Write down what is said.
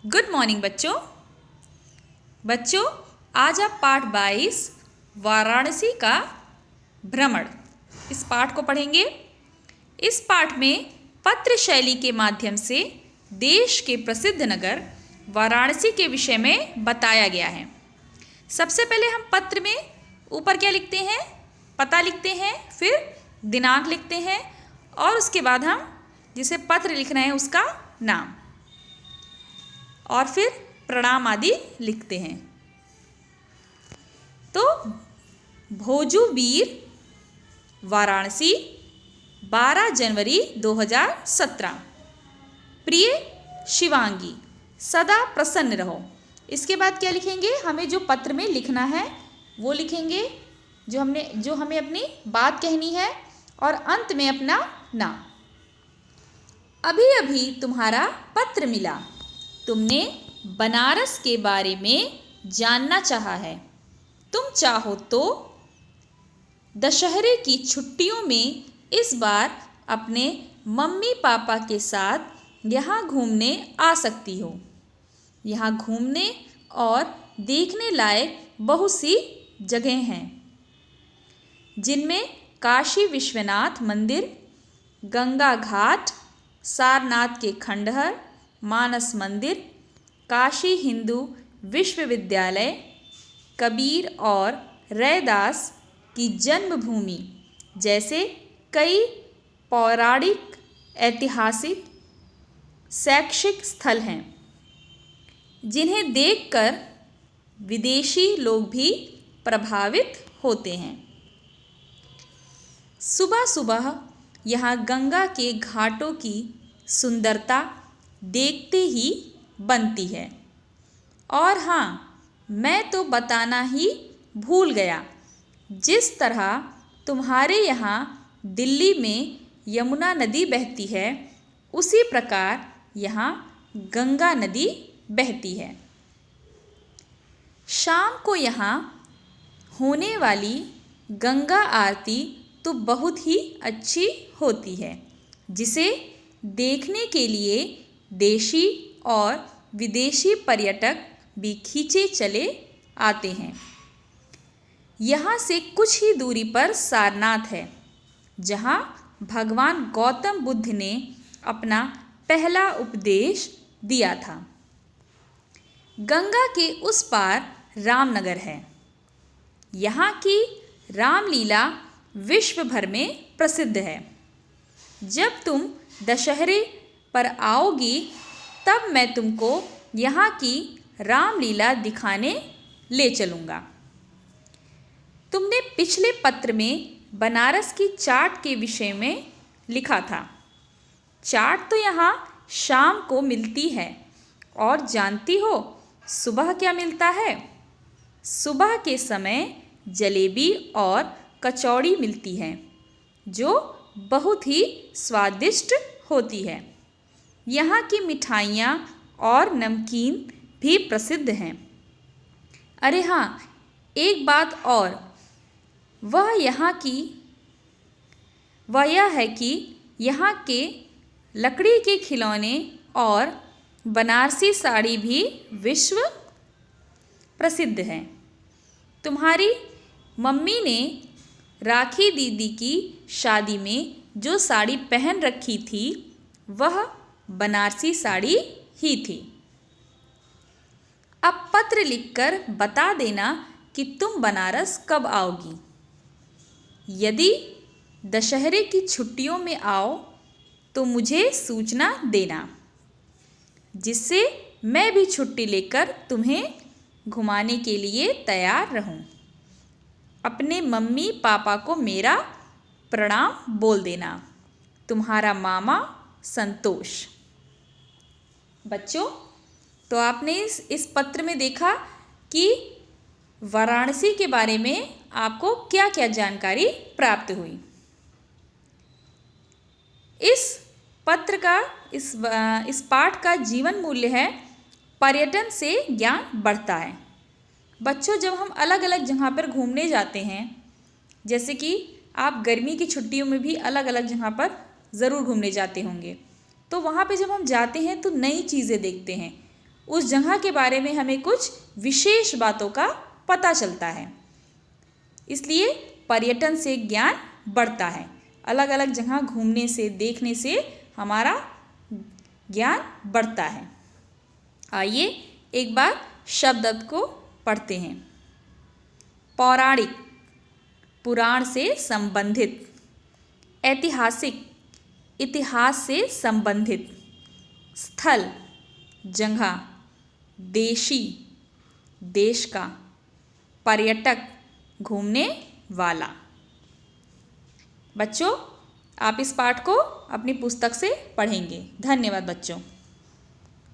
Good morning बच्चों आज आप पाठ 22 वाराणसी का भ्रमण इस पाठ को पढ़ेंगे। इस पाठ में पत्र शैली के माध्यम से देश के प्रसिद्ध नगर वाराणसी के विषय में बताया गया है। सबसे पहले हम पत्र में ऊपर क्या लिखते हैं, पता लिखते हैं, फिर दिनांक लिखते हैं और उसके बाद हम जिसे पत्र लिख रहे हैं उसका नाम और फिर प्रणाम आदि लिखते हैं। तो भोजूवीर वाराणसी 12 जनवरी 2017। प्रिय शिवांगी, सदा प्रसन्न रहो। इसके बाद क्या लिखेंगे, हमें जो पत्र में लिखना है वो लिखेंगे, जो हमें अपनी बात कहनी है और अंत में अपना नाम। अभी अभी तुम्हारा पत्र मिला, तुमने बनारस के बारे में जानना चाहा है। तुम चाहो तो दशहरे की छुट्टियों में इस बार अपने मम्मी पापा के साथ यहाँ घूमने आ सकती हो। यहाँ घूमने और देखने लायक बहुत सी जगह हैं, जिनमें काशी विश्वनाथ मंदिर, गंगा घाट, सारनाथ के खंडहर, मानस मंदिर, काशी हिंदू विश्वविद्यालय, कबीर और रैदास की जन्मभूमि जैसे कई पौराणिक, ऐतिहासिक, शैक्षिक स्थल हैं, जिन्हें देखकर विदेशी लोग भी प्रभावित होते हैं। सुबह सुबह यहाँ गंगा के घाटों की सुंदरता देखते ही बनती है। और हाँ, मैं तो बताना ही भूल गया, जिस तरह तुम्हारे यहाँ दिल्ली में यमुना नदी बहती है, उसी प्रकार यहाँ गंगा नदी बहती है। शाम को यहाँ होने वाली गंगा आरती तो बहुत ही अच्छी होती है, जिसे देखने के लिए देशी और विदेशी पर्यटक भी खींचे चले आते हैं। यहाँ से कुछ ही दूरी पर सारनाथ है, जहाँ भगवान गौतम बुद्ध ने अपना पहला उपदेश दिया था। गंगा के उस पार रामनगर है। यहाँ की रामलीला विश्व भर में प्रसिद्ध है। जब तुम दशहरे पर आओगी तब मैं तुमको यहाँ की रामलीला दिखाने ले चलूँगा। तुमने पिछले पत्र में बनारस की चाट के विषय में लिखा था। चाट तो यहाँ शाम को मिलती है, और जानती हो सुबह क्या मिलता है? सुबह के समय जलेबी और कचौड़ी मिलती है, जो बहुत ही स्वादिष्ट होती है। यहाँ की मिठाइयाँ और नमकीन भी प्रसिद्ध हैं। अरे हाँ, एक बात और, वह यह है कि यहाँ के लकड़ी के खिलौने और बनारसी साड़ी भी विश्व प्रसिद्ध हैं। तुम्हारी मम्मी ने राखी दीदी की शादी में जो साड़ी पहन रखी थी, वह बनारसी साड़ी ही थी। अब पत्र लिखकर बता देना कि तुम बनारस कब आओगी। यदि दशहरे की छुट्टियों में आओ तो मुझे सूचना देना, जिससे मैं भी छुट्टी लेकर तुम्हें घुमाने के लिए तैयार रहूं। अपने मम्मी पापा को मेरा प्रणाम बोल देना। तुम्हारा मामा संतोष। बच्चों, तो आपने इस पत्र में देखा कि वाराणसी के बारे में आपको क्या क्या जानकारी प्राप्त हुई। इस पत्र का इस पाठ का जीवन मूल्य है, पर्यटन से ज्ञान बढ़ता है। बच्चों, जब हम अलग अलग जगह पर घूमने जाते हैं, जैसे कि आप गर्मी की छुट्टियों में भी अलग अलग जगह पर ज़रूर घूमने जाते होंगे, तो वहाँ पे जब हम जाते हैं तो नई चीज़ें देखते हैं उस जगह के बारे में हमें कुछ विशेष बातों का पता चलता है। इसलिए पर्यटन से ज्ञान बढ़ता है। अलग अलग जगह घूमने से, देखने से हमारा ज्ञान बढ़ता है। आइए एक बार शब्द अर्थ को पढ़ते हैं। पौराणिक, पुराण से संबंधित। ऐतिहासिक, इतिहास से संबंधित। स्थल, जगह। देशी, देश का। पर्यटक, घूमने वाला। बच्चों, आप इस पाठ को अपनी पुस्तक से पढ़ेंगे। धन्यवाद बच्चों।